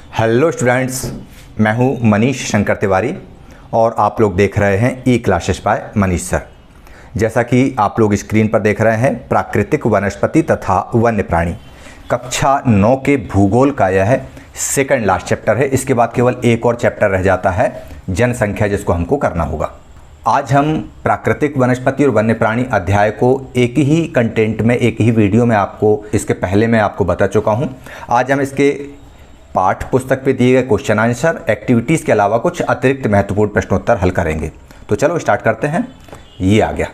Hello students, मैं हूं मनीष शंकर तिवारी और आप लोग देख रहे हैं ई क्लासेस बाय मनीष सर। जैसा कि आप लोग स्क्रीन पर देख रहे हैं, प्राकृतिक वनस्पति तथा वन्य प्राणी कक्षा 9 के भूगोल का यह सेकंड लास्ट चैप्टर है। इसके बाद केवल एक और चैप्टर रह जाता है, जनसंख्या, जिसको हमको करना होगा। आज हम प्राकृतिक वनस्पति और वन्य प्राणी अध्याय को एक ही कंटेंट में, एक ही वीडियो में आपको इसके पहले मैं आपको बता चुका हूं। आज हम इसके पाठ पुस्तक पे दिए गए क्वेश्चन आंसर, एक्टिविटीज़ के अलावा कुछ अतिरिक्त महत्वपूर्ण प्रश्नोत्तर हल करेंगे। तो चलो स्टार्ट करते हैं। ये आ गया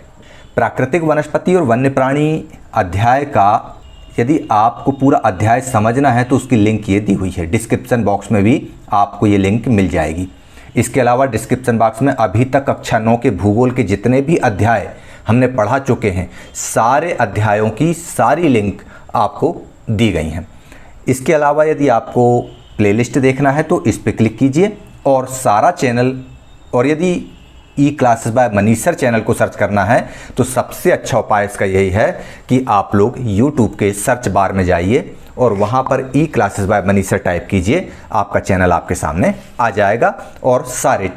प्राकृतिक वनस्पति और वन्य प्राणी अध्याय का। यदि आपको पूरा अध्याय समझना है तो उसकी लिंक ये दी हुई है, डिस्क्रिप्शन बॉक्स में भी आपको ये लिंक मिल जाएगी। इसके अलावा डिस्क्रिप्शन बॉक्स में अभी तक कक्षा 9 के भूगोल के जितने भी अध्याय हमने पढ़ा चुके हैं, सारे अध्यायों की सारी लिंक आपको दी गई हैं। इसके अलावा यदि आपको प्लेलिस्ट देखना है तो इस पर क्लिक कीजिए और सारा चैनल, और यदि E classes by Manish sir channel को सर्च करना है तो सबसे अच्छा उपाय इसका यही है कि आप लोग यूट्यूब के सर्च बार में जाइए और वहाँ पर E classes by Manish sir type कीजिए। आपका चैनल आपके सामने आ जाएगा और सारे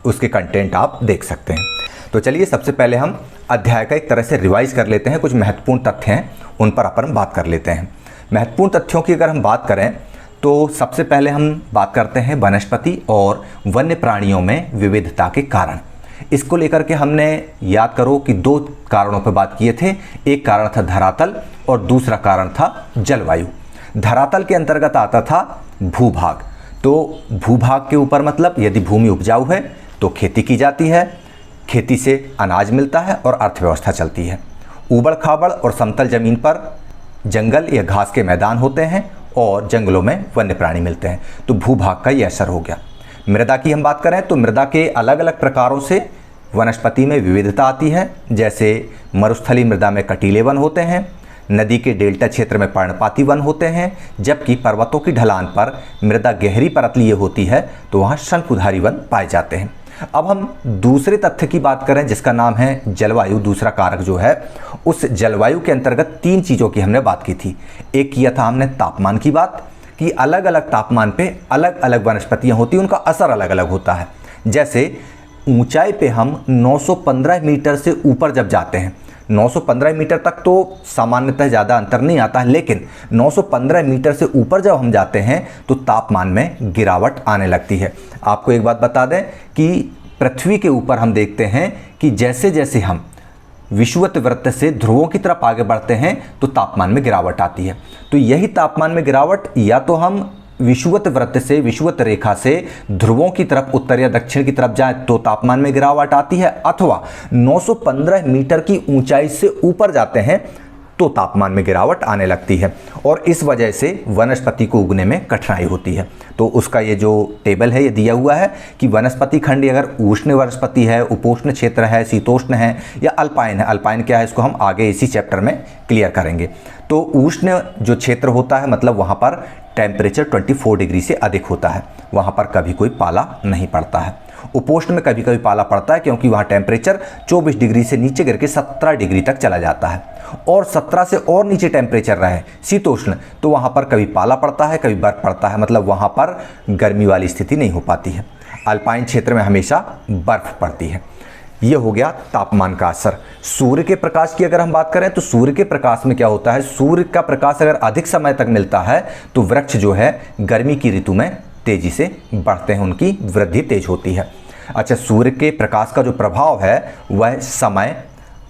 उसके कंटेंट आप देख सकते हैं। तो चलिए सबसे पहले हम अध्याय का एक तरह से रिवाइज कर लेते हैं। कुछ महत्वपूर्ण तथ्य हैं, उन पर अपन बात कर लेते हैं। महत्वपूर्ण तथ्यों की अगर हम बात करें तो सबसे पहले हम बात करते हैं वनस्पति और वन्य प्राणियों में विविधता के कारण। इसको लेकर के हमने, याद करो कि दो कारणों पर बात किए थे। एक कारण था धरातल और दूसरा कारण था जलवायु। धरातल के अंतर्गत आता था भूभाग। तो भूभाग के ऊपर मतलब यदि भूमि उपजाऊ है तो खेती की जाती है, खेती से अनाज मिलता है और अर्थव्यवस्था चलती है। ऊबड़ खाबड़ और समतल जमीन पर जंगल या घास के मैदान होते हैं और जंगलों में वन्य प्राणी मिलते हैं। तो भूभाग का ये असर हो गया। मृदा की हम बात करें तो मृदा के अलग अलग प्रकारों से वनस्पति में विविधता आती है। जैसे मरुस्थली मृदा में कटीले वन होते हैं, नदी के डेल्टा क्षेत्र में पर्णपाती वन होते हैं, जबकि पर्वतों की ढलान पर मृदा गहरी परतलीय होती है तो वहाँ शंकुधारी वन पाए जाते हैं। अब हम दूसरे तथ्य की बात करें जिसका नाम है जलवायु। दूसरा कारक जो है, उस जलवायु के अंतर्गत तीन चीज़ों की हमने बात की थी। एक किया था हमने तापमान की बात, कि अलग अलग तापमान पे अलग अलग वनस्पतियाँ होती हैं, उनका असर अलग अलग होता है। जैसे ऊंचाई पे हम 915 मीटर से ऊपर जब जाते हैं, 915 मीटर तक तो सामान्यतः ज़्यादा अंतर नहीं आता है, लेकिन 915 मीटर से ऊपर जब हम जाते हैं तो तापमान में गिरावट आने लगती है। आपको एक बात बता दें कि पृथ्वी के ऊपर हम देखते हैं कि जैसे जैसे हम विषुवत वृत्त से ध्रुवों की तरफ आगे बढ़ते हैं तो तापमान में गिरावट आती है। तो यही तापमान में गिरावट, या तो हम विषुवत वृत्त से, विषुवत रेखा से ध्रुवों की तरफ, उत्तर या दक्षिण की तरफ जाए तो तापमान में गिरावट आती है, अथवा 915 मीटर की ऊंचाई से ऊपर जाते हैं तो तापमान में गिरावट आने लगती है। और इस वजह से वनस्पति को उगने में कठिनाई होती है। तो उसका ये जो टेबल है ये दिया हुआ है कि वनस्पति खंड अगर उष्ण वनस्पति है, उपोष्ण क्षेत्र है, शीतोष्ण है या अल्पाइन है। अल्पाइन क्या है इसको हम आगे इसी चैप्टर में क्लियर करेंगे। तो उष्ण जो क्षेत्र होता है मतलब वहाँ पर टेम्परेचर 24 डिग्री से अधिक होता है, वहाँ पर कभी कोई पाला नहीं पड़ता है। उपोष्ण में कभी कभी पाला पड़ता है क्योंकि वहाँ टेम्परेचर 24 डिग्री से नीचे गिर के 17 डिग्री तक चला जाता है, और 17 से और नीचे टेम्परेचर रहे शीतोष्ण तो वहाँ पर कभी पाला पड़ता है, कभी बर्फ पड़ता है, मतलब वहाँ पर गर्मी वाली स्थिति नहीं हो पाती है। अल्पाइन क्षेत्र में हमेशा बर्फ पड़ती है। ये हो गया तापमान का असर। सूर्य के प्रकाश की अगर हम बात करें तो सूर्य के प्रकाश में क्या होता है, सूर्य का प्रकाश अगर अधिक समय तक मिलता है तो वृक्ष जो है गर्मी की ऋतु में तेजी से बढ़ते हैं, उनकी वृद्धि तेज होती है। अच्छा, सूर्य के प्रकाश का जो प्रभाव है वह समय,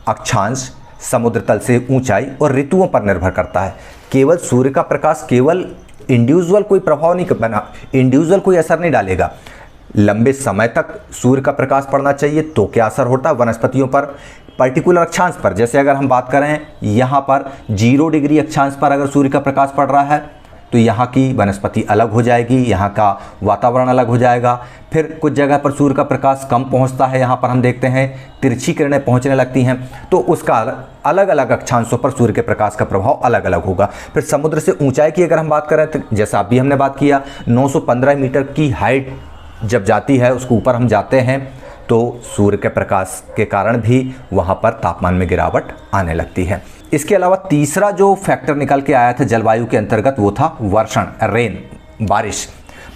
अक्षांश, समुद्र तल से ऊंचाई और ऋतुओं पर निर्भर करता है। केवल सूर्य का प्रकाश केवल इंडिविजुअल कोई प्रभाव नहीं बना, इंडिविजुअल कोई असर नहीं डालेगा। लंबे समय तक सूर्य का प्रकाश पड़ना चाहिए तो क्या असर होता है वनस्पतियों पर, पर्टिकुलर अक्षांश पर। जैसे अगर हम बात करें यहाँ पर 0 डिग्री अक्षांश पर अगर सूर्य का प्रकाश पड़ रहा है तो यहाँ की वनस्पति अलग हो जाएगी, यहाँ का वातावरण अलग हो जाएगा। फिर कुछ जगह पर सूर्य का प्रकाश कम पहुँचता है, यहाँ पर हम देखते हैं तिरछी किरणें पहुँचने लगती हैं, तो उसका अलग अलग अक्षांशों पर सूर्य के प्रकाश का प्रभाव अलग अलग होगा। फिर समुद्र से ऊंचाई की अगर हम बात करें तो जैसा अभी हमने बात किया, 915 मीटर की हाइट जब जाती है, उसको ऊपर हम जाते हैं तो सूर्य के प्रकाश के कारण भी वहाँ पर तापमान में गिरावट आने लगती है। इसके अलावा तीसरा जो फैक्टर निकल के आया था जलवायु के अंतर्गत वो था वर्षण, रेन, बारिश।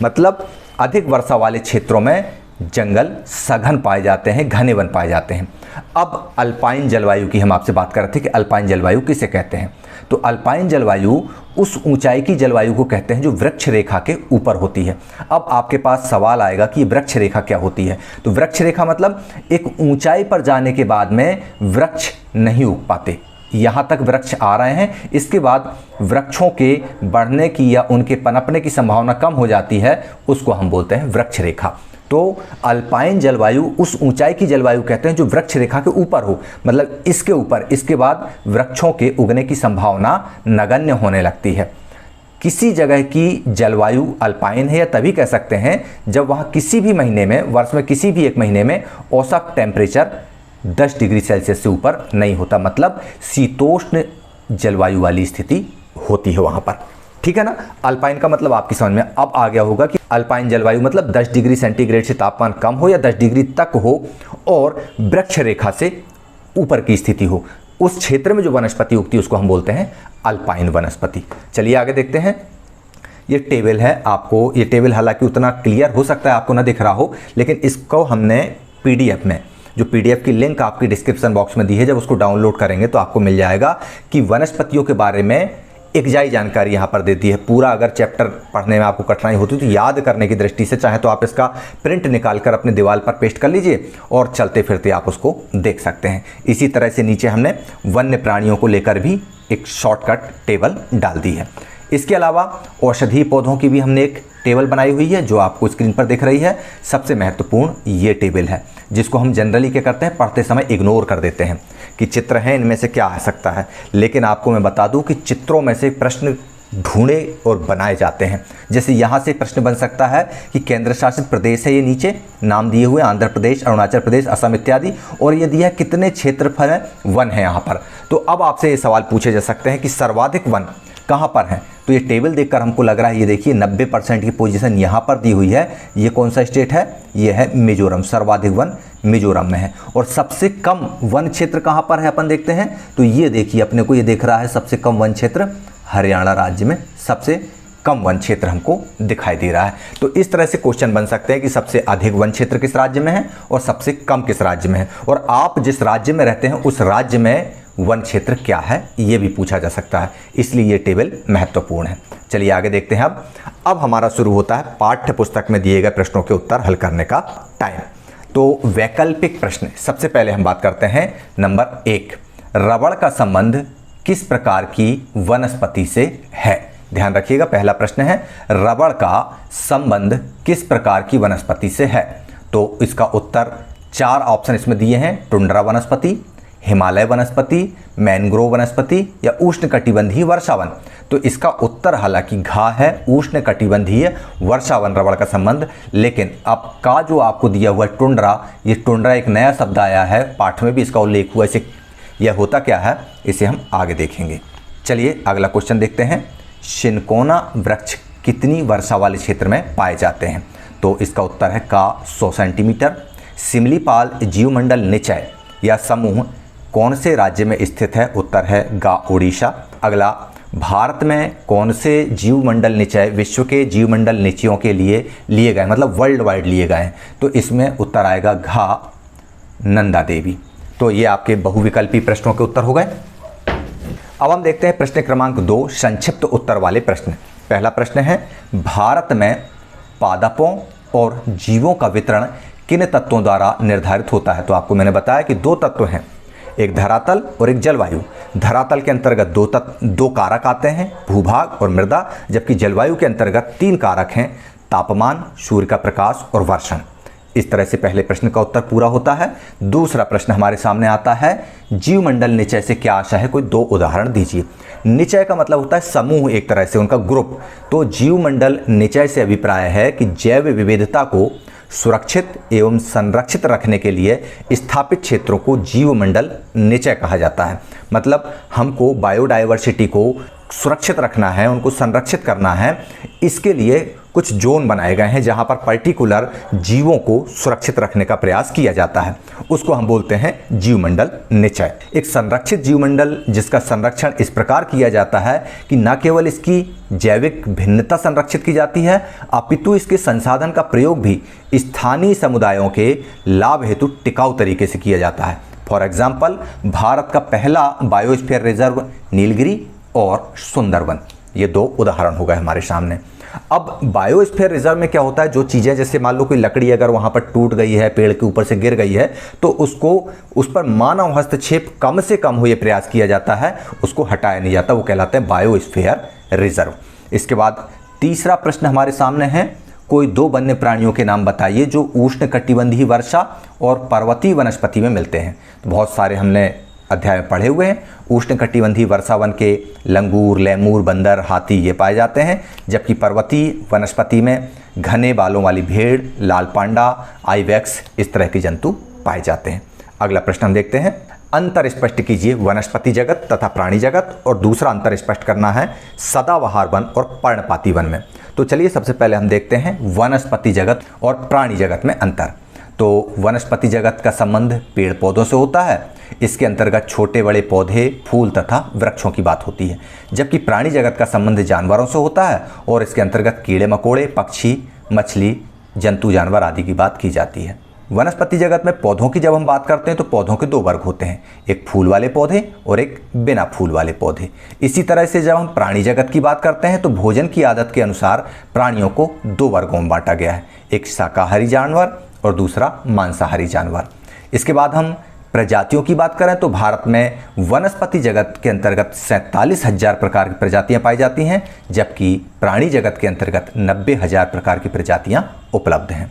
मतलब अधिक वर्षा वाले क्षेत्रों में जंगल सघन पाए जाते हैं, घने वन पाए जाते हैं। अब अल्पाइन जलवायु की हम आपसे बात कर रहे थे कि अल्पाइन जलवायु किसे कहते हैं। तो अल्पाइन जलवायु उस ऊंचाई की जलवायु को कहते हैं जो वृक्ष रेखा के ऊपर होती है। अब आपके पास सवाल आएगा कि वृक्ष रेखा क्या होती है। तो वृक्ष रेखा मतलब एक ऊंचाई पर जाने के बाद में वृक्ष नहीं उग पाते, यहाँ तक वृक्ष आ रहे हैं, इसके बाद वृक्षों के बढ़ने की या उनके पनपने की संभावना कम हो जाती है, उसको हम बोलते हैं वृक्ष रेखा। तो अल्पाइन जलवायु उस ऊंचाई की जलवायु कहते हैं जो वृक्ष रेखा के ऊपर हो, मतलब इसके ऊपर, इसके बाद वृक्षों के उगने की संभावना नगण्य होने लगती है। किसी जगह की जलवायु अल्पाइन है या तभी कह सकते हैं जब वहाँ किसी भी महीने में, वर्ष में किसी भी एक महीने में औसत टेम्परेचर 10 डिग्री सेल्सियस से ऊपर नहीं होता, मतलब शीतोष्ण जलवायु वाली स्थिति होती है वहाँ पर। ठीक है ना। अल्पाइन का मतलब आपकी समझ में अब आ गया होगा कि अल्पाइन जलवायु मतलब 10 डिग्री सेंटीग्रेड से तापमान कम हो या 10 डिग्री तक हो और वृक्ष रेखा से ऊपर की स्थिति हो, उस क्षेत्र में जो वनस्पति उगती है उसको हम बोलते हैं अल्पाइन वनस्पति। चलिए आगे देखते हैं। ये टेबल है, आपको ये टेबल हालांकि उतना क्लियर हो सकता है आपको ना दिख रहा हो, लेकिन इसको हमने पीडीएफ में, जो पीडीएफ की लिंक आपकी डिस्क्रिप्शन बॉक्स में दी है, जब उसको डाउनलोड करेंगे तो आपको मिल जाएगा कि वनस्पतियों के बारे में एकजाई जानकारी यहाँ पर देती है। पूरा अगर चैप्टर पढ़ने में आपको कठिनाई होती तो याद करने की दृष्टि से चाहे तो आप इसका प्रिंट निकाल कर अपने दीवार पर पेस्ट कर लीजिए और चलते फिरते आप उसको देख सकते हैं। इसी तरह से नीचे हमने वन्य प्राणियों को लेकर भी एक शॉर्टकट टेबल डाल दी है। इसके अलावा औषधीय पौधों की भी हमने एक टेबल बनाई हुई है जो आपको स्क्रीन पर दिख रही है। सबसे महत्वपूर्ण ये टेबल है जिसको हम जनरली क्या करते हैं, पढ़ते समय इग्नोर कर देते हैं कि चित्र हैं, इनमें से क्या आ सकता है। लेकिन आपको मैं बता दूं कि चित्रों में से प्रश्न ढूंढे और बनाए जाते हैं। जैसे यहाँ से प्रश्न बन सकता है कि केंद्र शासित प्रदेश है, ये नीचे नाम दिए हुए आंध्र प्रदेश, अरुणाचल प्रदेश, असम इत्यादि, और ये दिया कितने क्षेत्रफल है, वन है यहाँ पर। तो अब आपसे ये सवाल पूछे जा सकते हैं कि सर्वाधिक वन कहाँ पर हैं। तो ये टेबल देखकर हमको लग रहा है, ये देखिए 90% की पोजीशन यहाँ पर दी हुई है। ये कौन सा स्टेट है, ये है मिजोरम। सर्वाधिक वन मिजोरम में है। और सबसे कम वन क्षेत्र कहाँ पर है अपन देखते हैं। तो ये देखिए अपने को ये देख रहा है सबसे कम वन क्षेत्र हरियाणा राज्य में सबसे कम वन क्षेत्र हमको दिखाई दे रहा है। तो इस तरह से क्वेश्चन बन सकते हैं कि सबसे अधिक वन क्षेत्र किस राज्य में है और सबसे कम किस राज्य में है, और आप जिस राज्य में रहते हैं उस राज्य में वन क्षेत्र क्या है ये भी पूछा जा सकता है। इसलिए ये टेबल महत्वपूर्ण है। चलिए आगे देखते हैं। अब हमारा शुरू होता है पाठ्य पुस्तक में दिए गए प्रश्नों के उत्तर हल करने का टाइम। तो वैकल्पिक प्रश्न, सबसे पहले हम बात करते हैं नंबर 1, रबड़ का संबंध किस प्रकार की वनस्पति से है। ध्यान रखिएगा, पहला प्रश्न है रबड़ का संबंध किस प्रकार की वनस्पति से है। तो इसका उत्तर 4 ऑप्शन इसमें दिए हैं, टुंड्रा वनस्पति, हिमालय वनस्पति, मैंग्रोव वनस्पति या उष्णकटिबंधीय वर्षावन। तो इसका उत्तर हालांकि घा है, उष्णकटिबंधीय वर्षावन रबड़ का संबंध। लेकिन अब का जो आपको दिया हुआ है टुंड्रा, ये टुंड्रा एक नया शब्द आया है, पाठ में भी इसका उल्लेख हुआ। इसे यह होता क्या है इसे हम आगे देखेंगे। चलिए अगला क्वेश्चन देखते हैं। शिनकोना वृक्ष कितनी वर्षा वाले क्षेत्र में पाए जाते हैं। तो इसका उत्तर है का 100 सेंटीमीटर। सिमलीपाल जीवमंडल निचय या समूह कौन से राज्य में स्थित है। उत्तर है गा उड़ीसा। अगला, भारत में कौन से जीवमंडल निचय विश्व के जीवमंडल निचयों के लिए गए, मतलब वर्ल्ड वाइड लिए गए हैं। तो इसमें उत्तर आएगा घा नंदा देवी। तो ये आपके बहुविकल्पी प्रश्नों के उत्तर हो गए। अब हम देखते हैं प्रश्न क्रमांक 2, संक्षिप्त उत्तर वाले प्रश्न। पहला प्रश्न है भारत में पादपों और जीवों का वितरण किन तत्वों द्वारा निर्धारित होता है। तो आपको मैंने बताया कि 2 तत्व हैं, एक धरातल और एक जलवायु। धरातल के अंतर्गत 2 कारक आते हैं, भूभाग और मृदा, जबकि जलवायु के अंतर्गत 3 कारक हैं, तापमान, सूर्य का प्रकाश और वर्षण। इस तरह से पहले प्रश्न का उत्तर पूरा होता है। दूसरा प्रश्न हमारे सामने आता है जीवमंडल निचय से क्या आशा है, कोई 2 उदाहरण दीजिए। निचय का मतलब होता है समूह, एक तरह से उनका ग्रुप। तो जीवमंडल निचय से अभिप्राय है कि जैव विविधता को सुरक्षित एवं संरक्षित रखने के लिए स्थापित क्षेत्रों को जीवमंडल निचय कहा जाता है। मतलब हमको बायोडाइवर्सिटी को सुरक्षित रखना है, उनको संरक्षित करना है, इसके लिए कुछ जोन बनाए गए हैं जहां पर पर्टिकुलर जीवों को सुरक्षित रखने का प्रयास किया जाता है। उसको हम बोलते हैं जीवमंडल निचय। एक संरक्षित जीवमंडल जिसका संरक्षण इस प्रकार किया जाता है कि न केवल इसकी जैविक भिन्नता संरक्षित की जाती है, अपितु इसके संसाधन का प्रयोग भी स्थानीय समुदायों के लाभ हेतु टिकाऊ तरीके से किया जाता है। फॉर एग्जाम्पल, भारत का पहला बायोस्फीयर रिजर्व नीलगिरी और सुंदरवन, ये दो उदाहरण हो गए हमारे सामने। अब बायोस्फीयर रिजर्व में क्या होता है, जो चीज़ें जैसे मान लो कोई लकड़ी अगर वहाँ पर टूट गई है, पेड़ के ऊपर से गिर गई है, तो उसको उस पर मानव हस्तक्षेप कम से कम हो ये प्रयास किया जाता है, उसको हटाया नहीं जाता, वो कहलाते हैं बायोस्फीयर रिजर्व। इसके बाद तीसरा प्रश्न हमारे सामने है, कोई दो वन्य प्राणियों के नाम बताइए जो उष्णकटिबंधीय वर्षा और पर्वतीय वनस्पति में मिलते हैं। तो बहुत सारे हमने अध्याय में पढ़े हुए हैं। उष्णकटिबंधीय वर्षावन के लंगूर, लेमूर, बंदर, हाथी ये पाए जाते हैं, जबकि पर्वतीय वनस्पति में घने बालों वाली भेड़, लाल पांडा, आइबेक्स इस तरह के जंतु पाए जाते हैं। अगला प्रश्न हम देखते हैं, अंतर स्पष्ट कीजिए वनस्पति जगत तथा प्राणी जगत, और दूसरा अंतर स्पष्ट करना है सदाबहार वन और पर्णपाती वन में। तो चलिए सबसे पहले हम देखते हैं वनस्पति जगत और प्राणी जगत में अंतर। तो वनस्पति जगत का संबंध पेड़ पौधों से होता है, इसके अंतर्गत छोटे बड़े पौधे, फूल तथा वृक्षों की बात होती है, जबकि प्राणी जगत का संबंध जानवरों से होता है और इसके अंतर्गत कीड़े मकोड़े, पक्षी, मछली, जंतु जानवर आदि की बात की जाती है। वनस्पति जगत में पौधों की जब हम बात करते हैं तो पौधों के दो वर्ग होते हैं, एक फूल वाले पौधे और एक बिना फूल वाले पौधे। इसी तरह से जब हम प्राणी जगत की बात करते हैं तो भोजन की आदत के अनुसार प्राणियों को दो वर्गों में बांटा गया है, एक शाकाहारी जानवर और दूसरा मांसाहारी जानवर। इसके बाद हम प्रजातियों की बात करें तो भारत में वनस्पति जगत के अंतर्गत 47,000 प्रकार की प्रजातियां पाई जाती हैं, जबकि प्राणी जगत के अंतर्गत 90,000 प्रकार की प्रजातियां उपलब्ध हैं।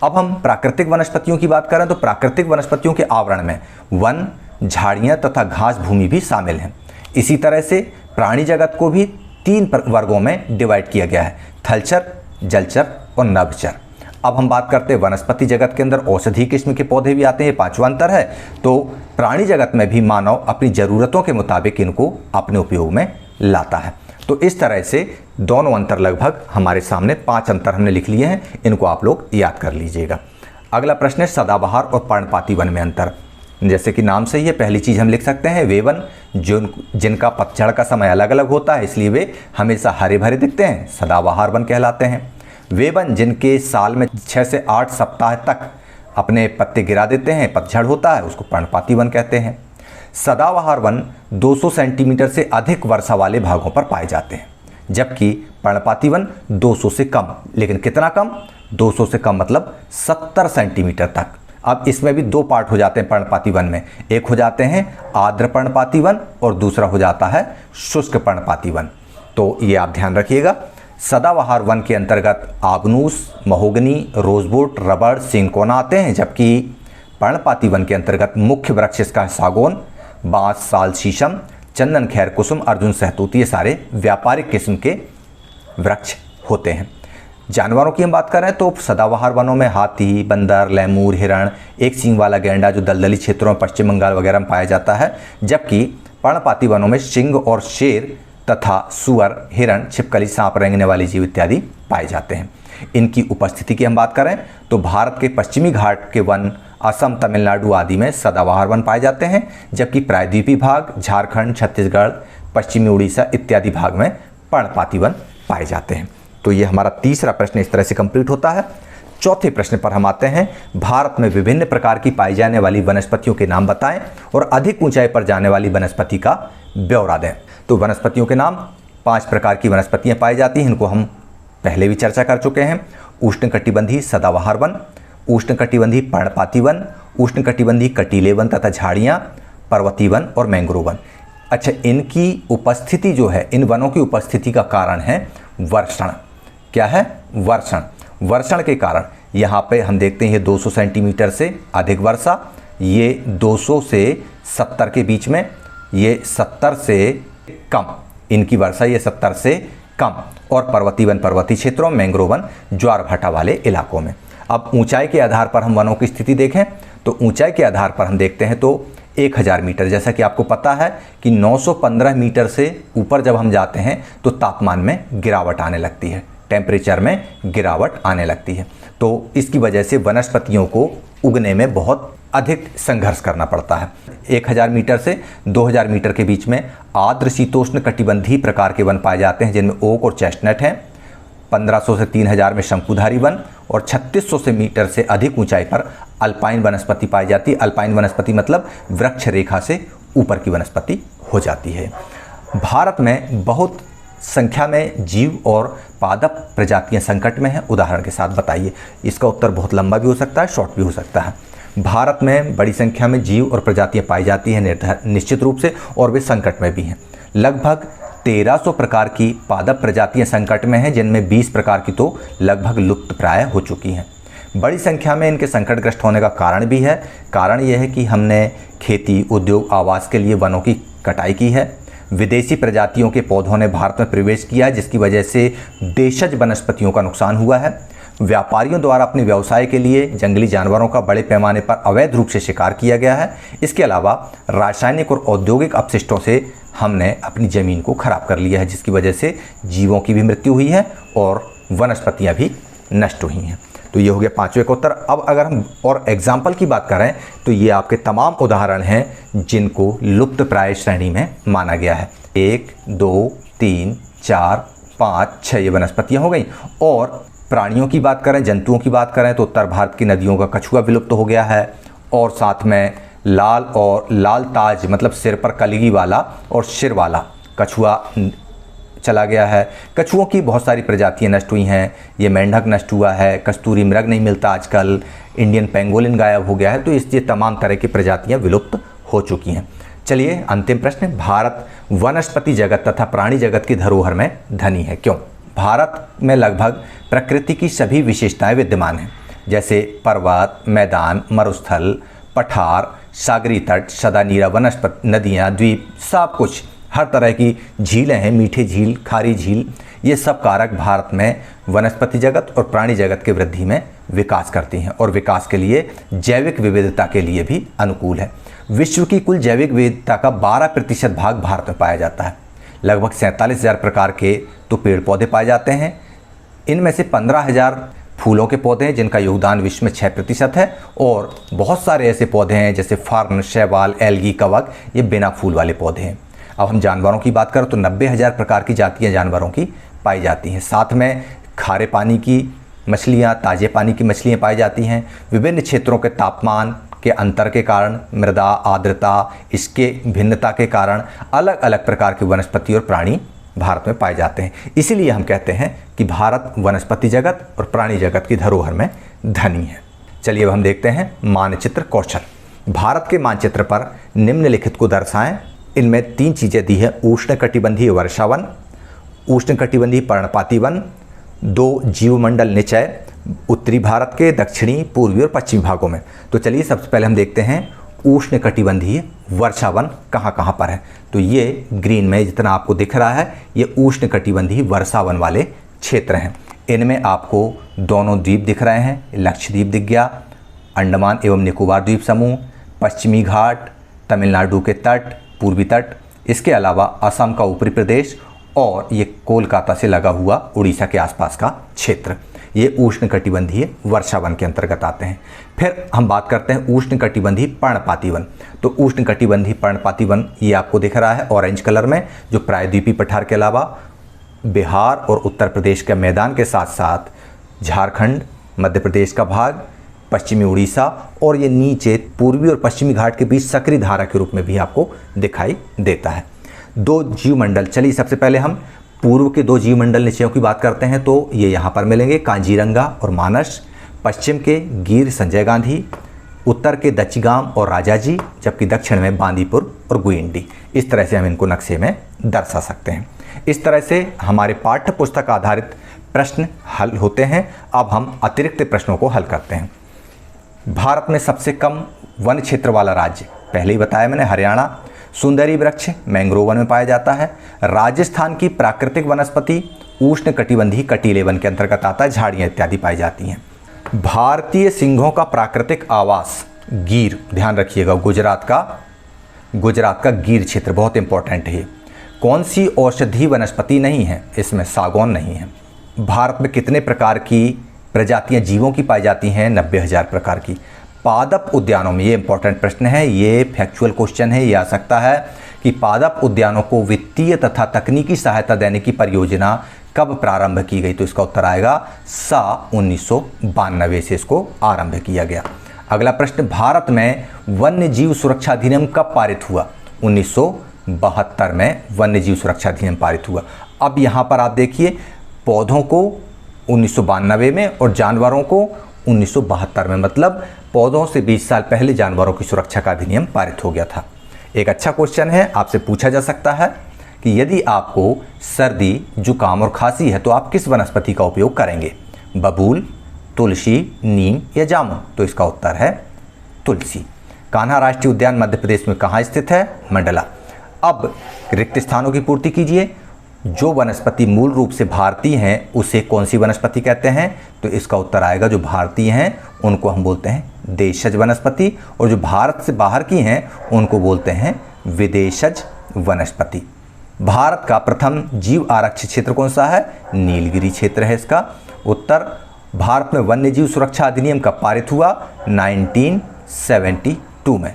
अब हम प्राकृतिक वनस्पतियों की बात करें तो प्राकृतिक वनस्पतियों के आवरण में वन, झाड़ियां तथा घास भूमि भी शामिल हैं। इसी तरह से प्राणी जगत को भी 3 वर्गों में डिवाइड किया गया है, थलचर, जलचर और नभचर। अब हम बात करते हैं वनस्पति जगत के अंदर औषधीय किस्म के पौधे भी आते हैं, 5वां अंतर है। तो प्राणी जगत में भी मानव अपनी ज़रूरतों के मुताबिक इनको अपने उपयोग में लाता है। तो इस तरह से दोनों अंतर लगभग हमारे सामने 5 अंतर हमने लिख लिए हैं, इनको आप लोग याद कर लीजिएगा। अगला प्रश्न है सदाबहार और पर्णपाती वन में अंतर। जैसे कि नाम से ही है, पहली चीज़ हम लिख सकते हैं वे वन जिनका पतझड़ का समय अलग अलग होता है, इसलिए वे हमेशा हरे भरे दिखते हैं, सदाबहार वन कहलाते हैं। वे वन जिनके साल में 6 से 8 सप्ताह तक अपने पत्ते गिरा देते हैं, पतझड़ होता है, उसको पर्णपाती वन कहते हैं। सदाबहार वन 200 सेंटीमीटर से अधिक वर्षा वाले भागों पर पाए जाते हैं, जबकि पर्णपाती वन 200 से कम। लेकिन कितना कम? 200 से कम मतलब 70 सेंटीमीटर तक। अब इसमें भी 2 पार्ट हो जाते हैं पर्णपाती वन में, एक हो जाते हैं आर्द्र पर्णपाती वन और दूसरा हो जाता है शुष्क पर्णपाती वन। तो ये आप ध्यान रखिएगा। सदाबहार वन के अंतर्गत आबनूस, महोगनी, रोजवुड, रबड़, सिंकोना आते हैं, जबकि पर्णपाती वन के अंतर्गत मुख्य वृक्ष इसका सागौन, बांस, साल, शीशम, चंदन, खैर, कुसुम, अर्जुन, सहतूत, ये सारे व्यापारिक किस्म के वृक्ष होते हैं। जानवरों की हम बात करें तो सदाबहार वनों में हाथी, बंदर, लेमूर, हिरण, एक सींग वाला गैंडा जो दलदली क्षेत्रों में पश्चिम बंगाल वगैरह में पाया जाता है, जबकि पर्णपाती वनों में सिंह और शेर तथा सुअर, हिरण, छिपकली, सांप, रेंगने वाले जीव इत्यादि पाए जाते हैं। इनकी उपस्थिति की हम बात करें तो भारत के पश्चिमी घाट के वन, असम, तमिलनाडु आदि में सदाबहार वन पाए जाते हैं, जबकि प्रायद्वीपीय भाग, झारखंड, छत्तीसगढ़, पश्चिमी उड़ीसा इत्यादि भाग में पर्णपाती वन पाए जाते हैं। तो ये हमारा तीसरा प्रश्न इस तरह से कंप्लीट होता है। चौथे प्रश्न पर हम आते हैं, भारत में विभिन्न प्रकार की पाई जाने वाली वनस्पतियों के नाम बताएं और अधिक ऊंचाई पर जाने वाली वनस्पति का ब्यौरा दें। तो वनस्पतियों के नाम, 5 प्रकार की वनस्पतियां पाई जाती हैं, इनको हम पहले भी चर्चा कर चुके हैं। उष्णकटिबंधीय सदाबहार वन, उष्णकटिबंधीय पर्णपाती वन, उष्णकटिबंधीय कटीले वन तथा झाड़ियाँ, पर्वतीय वन और मैंग्रोव वन। अच्छा, इनकी उपस्थिति जो है, इन वनों की उपस्थिति का कारण है वर्षण। क्या है? वर्षण। वर्षण के कारण यहाँ पे हम देखते हैं ये 200 सेंटीमीटर से अधिक वर्षा, ये 200 से 70 के बीच में, ये 70 से कम, इनकी वर्षा ये 70 से कम, और पर्वतीय वन पर्वतीय क्षेत्रों, मैंग्रोव वन ज्वार भाटा वाले इलाकों में। अब ऊंचाई के आधार पर हम वनों की स्थिति देखें तो ऊंचाई के आधार पर हम देखते हैं तो 1000 मीटर। जैसा कि आपको पता है कि 915 मीटर से ऊपर जब हम जाते हैं तो तापमान में गिरावट आने लगती है, टेम्परेचर में गिरावट आने लगती है। तो इसकी वजह से वनस्पतियों को उगने में बहुत अधिक संघर्ष करना पड़ता है। 1000 मीटर से 2000 मीटर के बीच में आर्द्र शीतोष्ण कटिबंधीय प्रकार के वन पाए जाते हैं, जिनमें ओक और चेस्टनट हैं। 1500 से 3000 में शंकुधारी वन और 3600 से मीटर से अधिक ऊंचाई पर अल्पाइन वनस्पति पाई जाती है। अल्पाइन वनस्पति मतलब वृक्ष रेखा से ऊपर की वनस्पति हो जाती है। भारत में बहुत संख्या में जीव और पादप प्रजातियां संकट में हैं। उदाहरण के साथ बताइए। इसका उत्तर बहुत लंबा भी हो सकता है, शॉर्ट भी हो सकता है। भारत में बड़ी संख्या में जीव और प्रजातियां पाई जाती हैं निश्चित रूप से, और वे संकट में भी हैं। लगभग 1300 प्रकार की पादप प्रजातियां संकट में हैं, जिनमें 20 प्रकार की तो लगभग लुप्त प्राय हो चुकी हैं। बड़ी संख्या में इनके संकटग्रस्त होने का कारण भी है। कारण यह है कि हमने खेती, उद्योग, आवास के लिए वनों की कटाई की है। विदेशी प्रजातियों के पौधों ने भारत में प्रवेश किया है, जिसकी वजह से देशज वनस्पतियों का नुकसान हुआ है। व्यापारियों द्वारा अपने व्यवसाय के लिए जंगली जानवरों का बड़े पैमाने पर अवैध रूप से शिकार किया गया है। इसके अलावा रासायनिक और औद्योगिक अपशिष्टों से हमने अपनी ज़मीन को खराब कर लिया है, जिसकी वजह से जीवों की भी मृत्यु हुई है और वनस्पतियाँ भी नष्ट हुई हैं। तो ये हो गया पांचवें का उत्तर। अब अगर हम और एग्जाम्पल की बात करें तो ये आपके तमाम उदाहरण हैं जिनको लुप्त प्राय श्रेणी में माना गया है। 1, 2, 3, 4, 5, 6 ये वनस्पतियाँ हो गई। और प्राणियों की बात करें, जंतुओं की बात करें तो उत्तर भारत की नदियों का कछुआ विलुप्त हो गया है, और साथ में लाल ताज मतलब सिर पर कलगी वाला और सिर वाला कछुआ चला गया है। कछुओं की बहुत सारी प्रजातियां नष्ट हुई हैं। ये मेंढक नष्ट हुआ है, कस्तूरी मृग नहीं मिलता आजकल, इंडियन पेंगोलिन गायब हो गया है। तो इसलिए तमाम तरह की प्रजातियां विलुप्त हो चुकी हैं। चलिए अंतिम प्रश्न, भारत वनस्पति जगत तथा प्राणी जगत की धरोहर में धनी है, क्यों? भारत में लगभग प्रकृति की सभी विशेषताएं विद्यमान हैं, जैसे पर्वत, मैदान, मरुस्थल, पठार, सागरी तट, सदानीरा वनस्पति, नदियाँ, द्वीप, सब कुछ, हर तरह की झीलें हैं, मीठी झील, खारी झील। ये सब कारक भारत में वनस्पति जगत और प्राणी जगत के वृद्धि में विकास करती हैं और विकास के लिए जैविक विविधता के लिए भी अनुकूल है। विश्व की कुल जैविक विविधता का 12% भाग भारत में पाया जाता है। लगभग 47,000 प्रकार के तो पेड़ पौधे पाए जाते हैं। इनमें से 15,000 फूलों के पौधे हैं, जिनका योगदान विश्व में 6% है, और बहुत सारे ऐसे पौधे हैं जैसे फर्न, शैवाल, एल्गी, कवक, ये बिना फूल वाले पौधे हैं। अब हम जानवरों की बात करें तो 90,000 प्रकार की जातियां जानवरों की पाई जाती हैं। साथ में खारे पानी की मछलियां, ताजे पानी की मछलियां पाई जाती हैं। विभिन्न क्षेत्रों के तापमान के अंतर के कारण, मृदा आर्द्रता, इसके भिन्नता के कारण अलग अलग प्रकार के वनस्पति और प्राणी भारत में पाए जाते हैं। इसीलिए हम कहते हैं कि भारत वनस्पति जगत और प्राणी जगत की धरोहर में धनी है। चलिए अब हम देखते हैं मानचित्र कौशल। भारत के मानचित्र पर निम्नलिखित को दर्शाएं। इनमें 3 चीज़ें दी है: उष्णकटिबंधीय वर्षावन, उष्णकटिबंधीय पर्णपाती वन, 2 जीवमंडल निचय उत्तरी भारत के दक्षिणी, पूर्वी और पश्चिमी भागों में। तो चलिए सबसे पहले हम देखते हैं उष्णकटिबंधीय वर्षावन कहाँ कहाँ पर है। तो ये ग्रीन में जितना आपको दिख रहा है, ये उष्णकटिबंधीय वर्षावन वाले क्षेत्र हैं। इनमें आपको दोनों द्वीप दिख रहे हैं, लक्षद्वीप दिख गया, अंडमान एवं निकोबार द्वीप समूह, पश्चिमी घाट, तमिलनाडु के तट, पूर्वी तट, इसके अलावा असम का ऊपरी प्रदेश और ये कोलकाता से लगा हुआ उड़ीसा के आसपास का क्षेत्र, ये उष्णकटिबंधीय वर्षावन के अंतर्गत आते हैं। फिर हम बात करते हैं उष्णकटिबंधीय पर्णपाती वन। तो उष्णकटिबंधीय पर्णपाती वन ये आपको दिख रहा है ऑरेंज कलर में, जो प्रायद्वीपीय पठार के अलावा बिहार और उत्तर प्रदेश के मैदान के साथ साथ झारखंड, मध्य प्रदेश का भाग, पश्चिमी उड़ीसा और ये नीचे पूर्वी और पश्चिमी घाट के बीच सक्रिय धारा के रूप में भी आपको दिखाई देता है। 2 जीवमंडल, चलिए सबसे पहले हम पूर्व के 2 जीवमंडल निचयों की बात करते हैं। तो ये यहाँ पर मिलेंगे, कांजीरंगा और मानस, पश्चिम के गिर संजय गांधी, उत्तर के दच्चिगाम और राजाजी, जबकि दक्षिण में बांदीपुर और गुइंडी। इस तरह से हम इनको नक्शे में दर्शा सकते हैं। इस तरह से हमारे पाठ्य पुस्तक आधारित प्रश्न हल होते हैं। अब हम अतिरिक्त प्रश्नों को हल करते हैं। भारत में सबसे कम वन क्षेत्र वाला राज्य, पहले ही बताया मैंने, हरियाणा। सुंदरी वृक्ष मैंग्रोव वन में पाया जाता है। राजस्थान की प्राकृतिक वनस्पति उष्णकटिबंधीय कटीले वन के अंतर्गत आता है, झाड़ियाँ इत्यादि पाई जाती हैं। भारतीय सिंहों का प्राकृतिक आवास गिर, ध्यान रखिएगा, गुजरात का गुजरात का गिर क्षेत्र, बहुत इंपॉर्टेंट है। कौन सी औषधीय वनस्पति नहीं है? इसमें सागौन नहीं है। भारत में कितने प्रकार की प्रजातियां जीवों की पाई जाती हैं? 90,000 प्रकार की। पादप उद्यानों में, ये इंपॉर्टेंट प्रश्न है, ये फैक्चुअल क्वेश्चन है, ये आ सकता है कि पादप उद्यानों को वित्तीय तथा तकनीकी सहायता देने की परियोजना कब प्रारंभ की गई? तो इसका उत्तर आएगा 1992 से इसको आरंभ किया गया। अगला प्रश्न, भारत में वन्य जीव सुरक्षा अधिनियम कब पारित हुआ? 1972 में वन्य जीव सुरक्षा अधिनियम पारित हुआ। अब यहाँ पर आप देखिए, पौधों को 1992 में और जानवरों को 1972 में, मतलब पौधों से 20 साल पहले जानवरों की सुरक्षा का अधिनियम पारित हो गया था। एक अच्छा क्वेश्चन है, आपसे पूछा जा सकता है कि यदि आपको सर्दी, जुकाम और खांसी है तो आप किस वनस्पति का उपयोग करेंगे? बबूल, तुलसी, नीम या जामुन? तो इसका उत्तर है तुलसी। कान्हा राष्ट्रीय उद्यान मध्य प्रदेश में कहाँ स्थित है? मंडला। अब रिक्त स्थानों की पूर्ति कीजिए। जो वनस्पति मूल रूप से भारतीय हैं उसे कौन सी वनस्पति कहते हैं? तो इसका उत्तर आएगा, जो भारतीय हैं उनको हम बोलते हैं देशज वनस्पति, और जो भारत से बाहर की हैं उनको बोलते हैं विदेशज वनस्पति। भारत का प्रथम जीव आरक्षित क्षेत्र कौन सा है? नीलगिरी क्षेत्र है इसका उत्तर। भारत में वन्य जीव सुरक्षा अधिनियम कब पारित हुआ? 1972 में।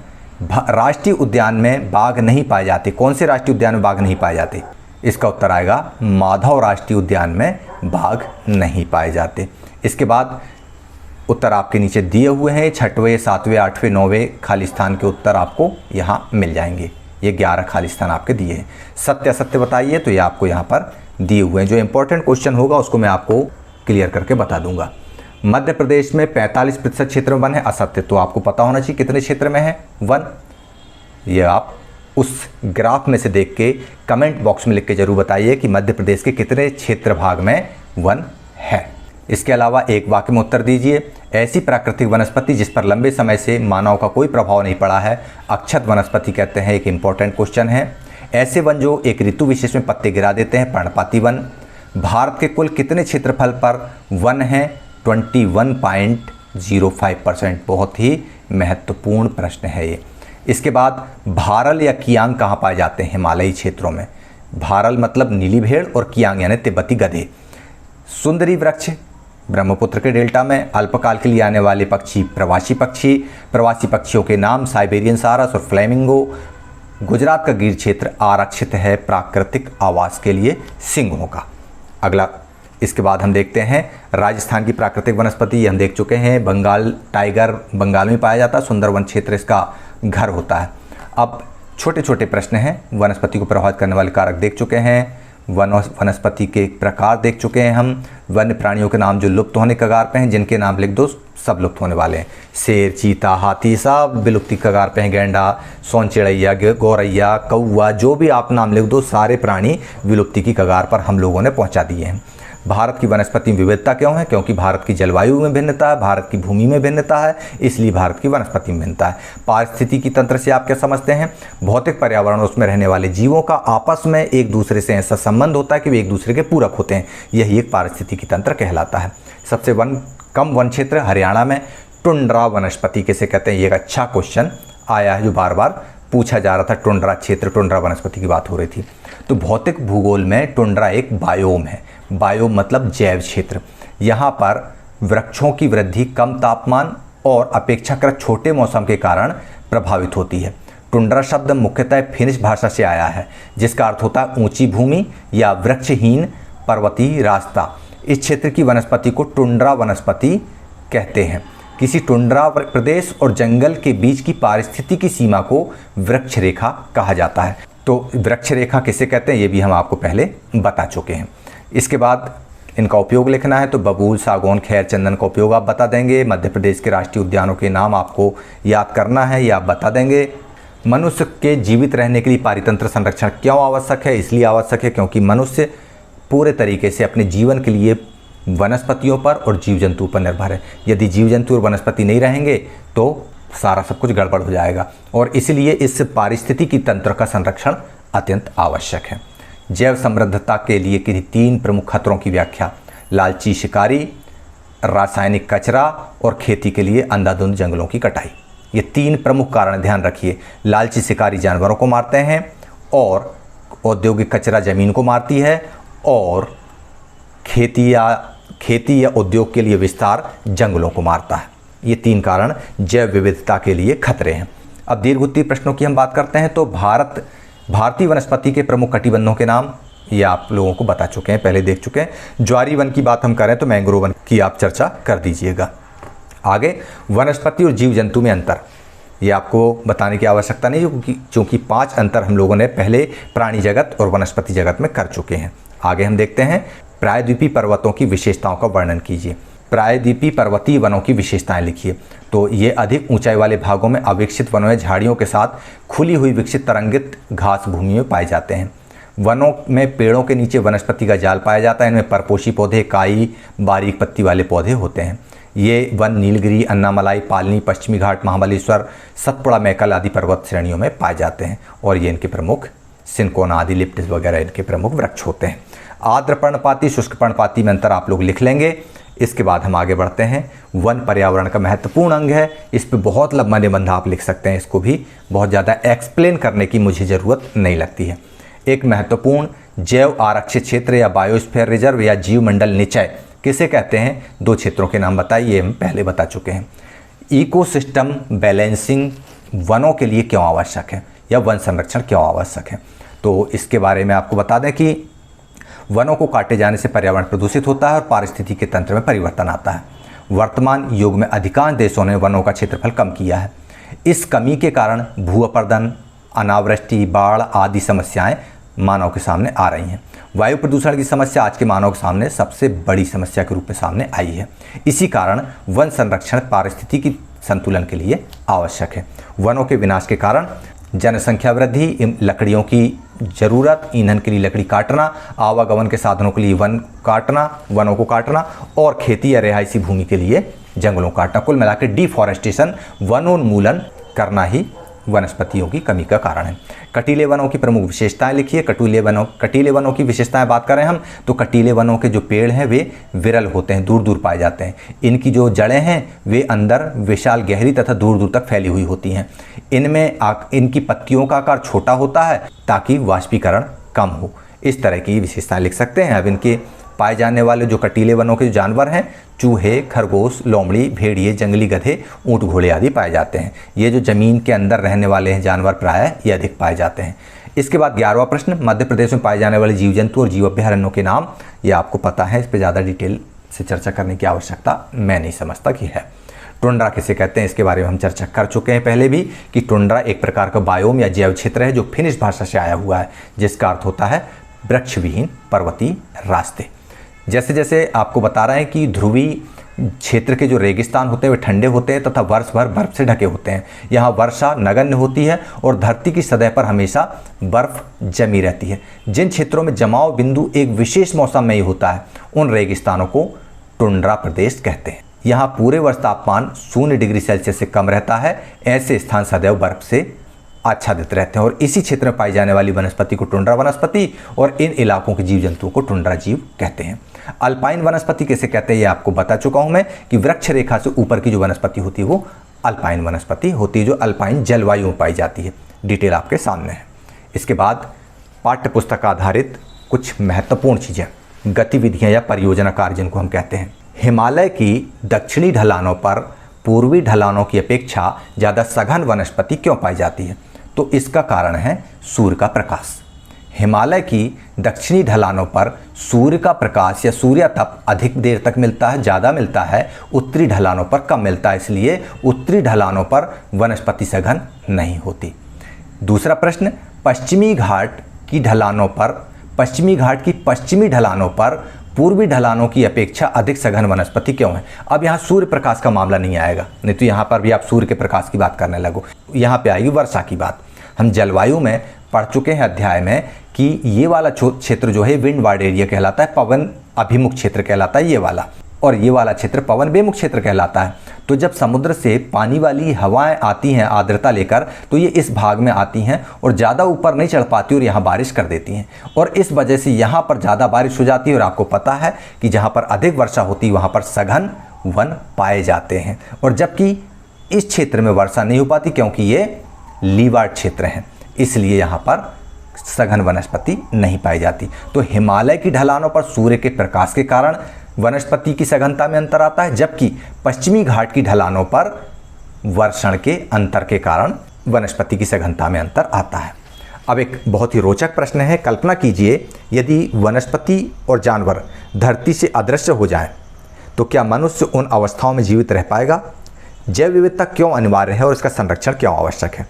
राष्ट्रीय उद्यान में बाघ नहीं पाए जाते। कौन से राष्ट्रीय उद्यान में बाघ नहीं पाए जाते? इसका उत्तर आएगा माधव राष्ट्रीय उद्यान में बाघ नहीं पाए जाते। इसके बाद उत्तर आपके नीचे दिए हुए हैं, 6वें, 7वें, 8वें, 9वें खाली स्थान के उत्तर आपको यहाँ मिल जाएंगे। ये 11 खाली स्थान आपके दिए हैं। सत्य असत्य बताइए, तो ये आपको यहाँ पर दिए हुए हैं। जो इंपॉर्टेंट क्वेश्चन होगा उसको मैं आपको क्लियर करके बता दूंगा। मध्य प्रदेश में 45% क्षेत्र में वन है, असत्य। तो आपको पता होना चाहिए कितने क्षेत्र में है वन। ये आप उस ग्राफ में से देख के कमेंट बॉक्स में लिख के जरूर बताइए कि मध्य प्रदेश के कितने क्षेत्र भाग में वन है। इसके अलावा एक वाक्य में उत्तर दीजिए, ऐसी प्राकृतिक वनस्पति जिस पर लंबे समय से मानव का कोई प्रभाव नहीं पड़ा है, अक्षत वनस्पति कहते हैं। एक इंपॉर्टेंट क्वेश्चन है। ऐसे वन जो एक ऋतु विशेष में पत्ते गिरा देते हैं, पर्णपाती वन। भारत के कुल कितने क्षेत्रफल पर वन है? 21.05%। बहुत ही महत्वपूर्ण प्रश्न है ये। इसके बाद भारल या कियांग कहाँ पाए जाते हैं? हिमालयी क्षेत्रों में। भारल मतलब नीली भेड़ और कियांग यानी तिब्बती गधे। सुंदरी वृक्ष ब्रह्मपुत्र के डेल्टा में। अल्पकाल के लिए आने वाले पक्षी प्रवासी पक्षी। प्रवासी पक्षियों के नाम साइबेरियन सारस और फ्लेमिंगो। गुजरात का गिर क्षेत्र आरक्षित है प्राकृतिक आवास के लिए सिंहों का। अगला इसके बाद हम देखते हैं राजस्थान की प्राकृतिक वनस्पति, ये हम देख चुके हैं। बंगाल टाइगर बंगाल में पाया जाता है, सुंदरवन क्षेत्र इसका घर होता है। अब छोटे छोटे प्रश्न हैं। वनस्पति को प्रभावित करने वाले कारक देख चुके हैं, वनस्पति के प्रकार देख चुके हैं हम, वन्य प्राणियों के नाम जो लुप्त होने कगार पे हैं, जिनके नाम लिख दो, सब लुप्त होने वाले हैं। शेर, चीता, हाथी सब विलुप्ति कगार पे हैं। गैंडा, सोन चिड़ैया, गौरैया, कौवा, जो भी आप नाम लिख दो, सारे प्राणी विलुप्ति की कगार पर हम लोगों ने पहुंचा दिए हैं। भारत की वनस्पति विविधता क्यों है? क्योंकि भारत की जलवायु में भिन्नता है, भारत की भूमि में भिन्नता है, इसलिए भारत की वनस्पति में भिन्नता है। पारिस्थितिकी तंत्र से आप क्या समझते हैं? भौतिक पर्यावरण, उसमें रहने वाले जीवों का आपस में एक दूसरे से ऐसा संबंध होता है कि वे एक दूसरे के पूरक होते हैं। यही एक पारिस्थितिकी तंत्र कहलाता है। सबसे कम वन क्षेत्र हरियाणा में। टुंड्रा वनस्पति किसे कहते हैं? ये एक अच्छा क्वेश्चन आया है जो बार बार पूछा जा रहा था। टुंड्रा क्षेत्र, टुंड्रा वनस्पति की बात हो रही थी। तो भौतिक भूगोल में टुंड्रा एक बायोम है। बायोम मतलब जैव क्षेत्र। यहाँ पर वृक्षों की वृद्धि कम तापमान और अपेक्षाकृत छोटे मौसम के कारण प्रभावित होती है। टुंड्रा शब्द मुख्यतः फिनिश भाषा से आया है, जिसका अर्थ होता है ऊंची भूमि या वृक्षहीन पर्वतीय रास्ता। इस क्षेत्र की वनस्पति को टुंड्रा वनस्पति कहते हैं। किसी टुंड्रा प्रदेश और जंगल के बीच की पारिस्थितिकी सीमा को वृक्ष रेखा कहा जाता है। तो वृक्ष रेखा किसे कहते हैं ये भी हम आपको पहले बता चुके हैं। इसके बाद इनका उपयोग लिखना है, तो बबूल, सागौन, खैर, चंदन का उपयोग आप बता देंगे। मध्य प्रदेश के राष्ट्रीय उद्यानों के नाम आपको याद करना है, या आप बता देंगे। मनुष्य के जीवित रहने के लिए पारितंत्र संरक्षण क्यों आवश्यक है? इसलिए आवश्यक है क्योंकि मनुष्य पूरे तरीके से अपने जीवन के लिए वनस्पतियों पर और जीव जंतु पर निर्भर है। यदि जीव जंतु और वनस्पति नहीं रहेंगे तो सारा सब कुछ गड़बड़ हो जाएगा, और इसलिए इस पारिस्थितिकी तंत्र का संरक्षण अत्यंत आवश्यक है। जैव समृद्धता के लिए किसी 3 प्रमुख खतरों की व्याख्या। लालची शिकारी, रासायनिक कचरा और खेती के लिए अंधाधुंध जंगलों की कटाई। ये 3 प्रमुख कारण ध्यान रखिए। लालची शिकारी जानवरों को मारते हैं, और औद्योगिक कचरा ज़मीन को मारती है, और खेती या उद्योग के लिए विस्तार जंगलों को मारता है। ये 3 कारण जैव विविधता के लिए खतरे हैं। अब दीर्घोत्तरीय प्रश्नों की हम बात करते हैं तो भारतीय वनस्पति के प्रमुख कटिबंधों के नाम ये आप लोगों को बता चुके हैं, पहले देख चुके हैं। ज्वारी वन की बात हम करें तो मैंग्रोव वन की आप चर्चा कर दीजिएगा। आगे वनस्पति और जीव जंतु में अंतर, ये आपको बताने की आवश्यकता नहीं, क्योंकि 5 अंतर हम लोगों ने पहले प्राणी जगत और वनस्पति जगत में कर चुके हैं। आगे हम देखते हैं प्रायद्वीपीय पर्वतों की विशेषताओं का वर्णन कीजिए। प्रायद्वीपीय पर्वतीय वनों की विशेषताएं लिखिए। तो ये अधिक ऊंचाई वाले भागों में अविकसित वनों में झाड़ियों के साथ खुली हुई विकसित तरंगित घास भूमि में पाए जाते हैं। वनों में पेड़ों के नीचे वनस्पति का जाल पाया जाता है। इनमें परपोषी पौधे, काई, बारीक पत्ती वाले पौधे होते हैं। ये वन नीलगिरी, अन्नामलाई, पालनी, पश्चिमी घाट, महाबलेश्वर, सतपुड़ा, मैकल आदि पर्वत श्रेणियों में पाए जाते हैं, और ये इनके प्रमुख सिनकोना आदि लिप्टिस वगैरह इनके प्रमुख वृक्ष होते हैं। आर्द्र पर्णपाती, शुष्क पर्णपाती में अंतर आप लोग लिख लेंगे। इसके बाद हम आगे बढ़ते हैं। वन पर्यावरण का महत्वपूर्ण अंग है, इस पर बहुत लंबा निबंध आप लिख सकते हैं, इसको भी बहुत ज़्यादा एक्सप्लेन करने की मुझे ज़रूरत नहीं लगती है। एक महत्वपूर्ण जैव आरक्षित क्षेत्र या बायोस्फीयर रिजर्व या जीवमंडल निचय किसे कहते हैं? 2 क्षेत्रों के नाम बताइए, हम पहले बता चुके हैं। इकोसिस्टम बैलेंसिंग वनों के लिए क्यों आवश्यक है, या वन संरक्षण क्यों आवश्यक है? तो इसके बारे में आपको बता दें कि वनों को काटे जाने से पर्यावरण प्रदूषित होता है और पारिस्थितिकी तंत्र में परिवर्तन आता है। वर्तमान युग में अधिकांश देशों ने वनों का क्षेत्रफल कम किया है। इस कमी के कारण भू अपरदन, अनावृष्टि, बाढ़ आदि समस्याएं मानव के सामने आ रही हैं। वायु प्रदूषण की समस्या आज के मानव के सामने सबसे बड़ी समस्या के रूप में सामने आई है। इसी कारण वन संरक्षण पारिस्थितिकी संतुलन के लिए आवश्यक है। वनों के विनाश के कारण जनसंख्या वृद्धि, लकड़ियों की ज़रूरत, ईंधन के लिए लकड़ी काटना, आवागमन के साधनों के लिए वनों को काटना, और खेती या रिहायशी भूमि के लिए जंगलों को काटना, कुल मिलाकर डिफॉरेस्टेशन, वनोन्मूलन करना ही वनस्पतियों की कमी का कारण है। कटीले वनों की प्रमुख विशेषताएं लिखिए। कटीले वनों की विशेषताएं बात करें हम तो कटीले वनों के जो पेड़ हैं वे विरल होते हैं, दूर दूर पाए जाते हैं। इनकी जो जड़ें हैं वे अंदर विशाल, गहरी तथा दूर दूर तक फैली हुई होती हैं। इनकी पत्तियों का आकार छोटा होता है ताकि वाष्पीकरण कम हो। इस तरह की विशेषताएं लिख सकते हैं। अब इनके पाए जाने वाले जो कटीले वनों के जो जानवर हैं, चूहे, खरगोश, लोमड़ी, भेड़िए, जंगली गधे, ऊंट, घोड़े आदि पाए जाते हैं। ये जो ज़मीन के अंदर रहने वाले हैं जानवर प्रायः ये अधिक पाए जाते हैं। इसके बाद 11वां प्रश्न, मध्य प्रदेश में पाए जाने वाले जीव जंतु और जीव अभ्यारण्यों के नाम। ये आपको पता है, इस पर ज़्यादा डिटेल से चर्चा करने की आवश्यकता मैं नहीं समझता कि है। टुंड्रा किसे कहते हैं, इसके बारे में हम चर्चा कर चुके हैं पहले भी कि टुंड्रा एक प्रकार का बायोम या जैव क्षेत्र है जो फिनिश भाषा से आया हुआ है, जिसका अर्थ होता है वृक्षविहीन पर्वतीय रास्ते। जैसे जैसे आपको बता रहे हैं कि ध्रुवीय क्षेत्र के जो रेगिस्तान होते हैं वे ठंडे होते हैं तथा वर्ष भर बर्फ से ढके होते हैं। यहाँ वर्षा नगण्य होती है और धरती की सतह पर हमेशा बर्फ जमी रहती है। जिन क्षेत्रों में जमाव बिंदु एक विशेष मौसम में ही होता है उन रेगिस्तानों को टुंड्रा प्रदेश कहते हैं। यहाँ पूरे वर्ष तापमान 0 डिग्री सेल्सियस से कम रहता है। ऐसे स्थान सदैव बर्फ से आच्छादित रहते हैं और इसी क्षेत्र में पाई जाने वाली वनस्पति को टुंड्रा वनस्पति और इन इलाकों के जीव जंतुओं को टुंड्रा जीव कहते हैं। अल्पाइन वनस्पति किसे कहते हैं ये आपको बता चुका हूं मैं कि वृक्ष रेखा से ऊपर की जो वनस्पति होती है वो अल्पाइन वनस्पति होती है, जो अल्पाइन जलवायु में पाई जाती है। डिटेल आपके सामने है। इसके बाद पाठ्य पुस्तक आधारित कुछ महत्वपूर्ण चीज़ें, गतिविधियाँ या परियोजना कार्य जिनको हम कहते हैं। हिमालय की दक्षिणी ढलानों पर पूर्वी ढलानों की अपेक्षा ज़्यादा सघन वनस्पति क्यों पाई जाती है? तो इसका कारण है सूर्य का प्रकाश। हिमालय की दक्षिणी ढलानों पर सूर्य का प्रकाश या सूर्य तप अधिक देर तक मिलता है, ज़्यादा मिलता है। उत्तरी ढलानों पर कम मिलता है, इसलिए उत्तरी ढलानों पर वनस्पति सघन नहीं होती। दूसरा प्रश्न, पश्चिमी घाट की पश्चिमी ढलानों पर पूर्वी ढलानों की अपेक्षा अधिक सघन वनस्पति क्यों है? अब यहाँ सूर्य प्रकाश का मामला नहीं आएगा, नहीं तो यहाँ पर भी आप सूर्य के प्रकाश की बात करने लगो। यहाँ पे आएगी वर्षा की बात। हम जलवायु में पढ़ चुके हैं अध्याय में कि ये वाला क्षेत्र जो है विंड वार्ड एरिया कहलाता है, पवन अभिमुख क्षेत्र कहलाता है ये वाला, और ये वाला क्षेत्र पवन बेमुख क्षेत्र कहलाता है। तो जब समुद्र से पानी वाली हवाएं आती हैं आर्द्रता लेकर तो ये इस भाग में आती हैं और ज़्यादा ऊपर नहीं चढ़ पाती और यहाँ बारिश कर देती हैं, और इस वजह से यहाँ पर ज़्यादा बारिश हो जाती है। और आपको पता है कि जहाँ पर अधिक वर्षा होती है वहाँ पर सघन वन पाए जाते हैं, और जबकि इस क्षेत्र में वर्षा नहीं हो पाती क्योंकि ये लीवार्ड क्षेत्र हैं, इसलिए यहाँ पर सघन वनस्पति नहीं पाई जाती। तो हिमालय की ढलानों पर सूर्य के प्रकाश के कारण वनस्पति की सघनता में अंतर आता है, जबकि पश्चिमी घाट की ढलानों पर वर्षण के अंतर के कारण वनस्पति की सघनता में अंतर आता है। अब एक बहुत ही रोचक प्रश्न है। कल्पना कीजिए यदि वनस्पति और जानवर धरती से अदृश्य हो जाएं, तो क्या मनुष्य उन अवस्थाओं में जीवित रह पाएगा? जैव विविधता क्यों अनिवार्य है और इसका संरक्षण क्यों आवश्यक है?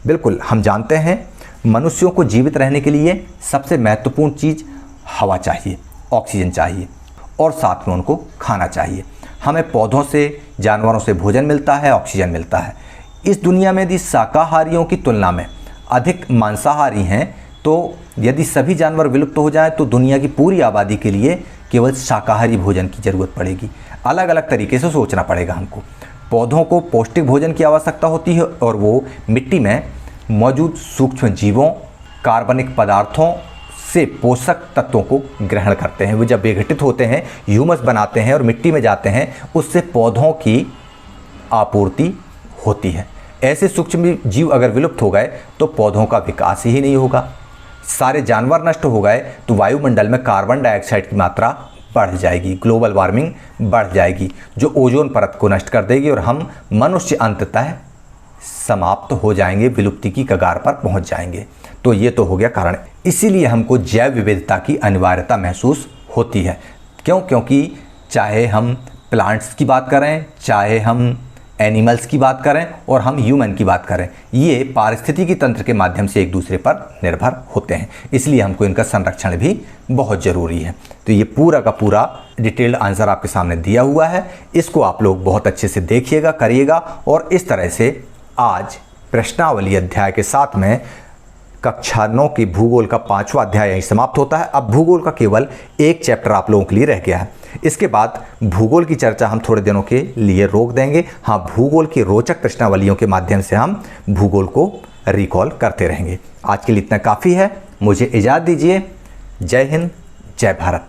बिल्कुल, हम जानते हैं मनुष्यों को जीवित रहने के लिए सबसे महत्वपूर्ण चीज़ हवा चाहिए, ऑक्सीजन चाहिए और साथ में उनको खाना चाहिए। हमें पौधों से, जानवरों से भोजन मिलता है, ऑक्सीजन मिलता है। इस दुनिया में यदि शाकाहारियों की तुलना में अधिक मांसाहारी हैं, तो यदि सभी जानवर विलुप्त हो जाएं तो दुनिया की पूरी आबादी के लिए केवल शाकाहारी भोजन की ज़रूरत पड़ेगी। अलग अलग तरीके से सोचना पड़ेगा हमको। पौधों को पौष्टिक भोजन की आवश्यकता होती है और वो मिट्टी में मौजूद सूक्ष्म जीवों, कार्बनिक पदार्थों से पोषक तत्वों को ग्रहण करते हैं। वे जब विघटित होते हैं, ह्यूमस बनाते हैं और मिट्टी में जाते हैं, उससे पौधों की आपूर्ति होती है। ऐसे सूक्ष्म जीव अगर विलुप्त हो गए तो पौधों का विकास ही नहीं होगा। सारे जानवर नष्ट हो गए तो वायुमंडल में कार्बन डाइऑक्साइड की मात्रा बढ़ जाएगी, ग्लोबल वार्मिंग बढ़ जाएगी, जो ओजोन परत को नष्ट कर देगी और हम मनुष्य अंततः समाप्त हो जाएंगे, विलुप्ति की कगार पर पहुंच जाएंगे। तो ये तो हो गया कारण। इसीलिए हमको जैव विविधता की अनिवार्यता महसूस होती है। क्यों? क्योंकि चाहे हम प्लांट्स की बात करें, चाहे हम एनिमल्स की बात करें और हम ह्यूमन की बात करें, ये पारिस्थितिकी तंत्र के माध्यम से एक दूसरे पर निर्भर होते हैं। इसलिए हमको इनका संरक्षण भी बहुत ज़रूरी है। तो ये पूरा का पूरा डिटेल्ड आंसर आपके सामने दिया हुआ है। इसको आप लोग बहुत अच्छे से देखिएगा, करिएगा और इस तरह से आज प्रश्नावली अध्याय के साथ में कक्षा 9 की भूगोल का 5वां अध्याय यहीं समाप्त होता है। अब भूगोल का केवल एक चैप्टर आप लोगों के लिए रह गया है। इसके बाद भूगोल की चर्चा हम थोड़े दिनों के लिए रोक देंगे। हाँ, भूगोल की रोचक प्रश्नावलियों के माध्यम से हम भूगोल को रिकॉल करते रहेंगे। आज के लिए इतना काफ़ी है। मुझे इजाज़त दीजिए। जय हिंद, जय भारत।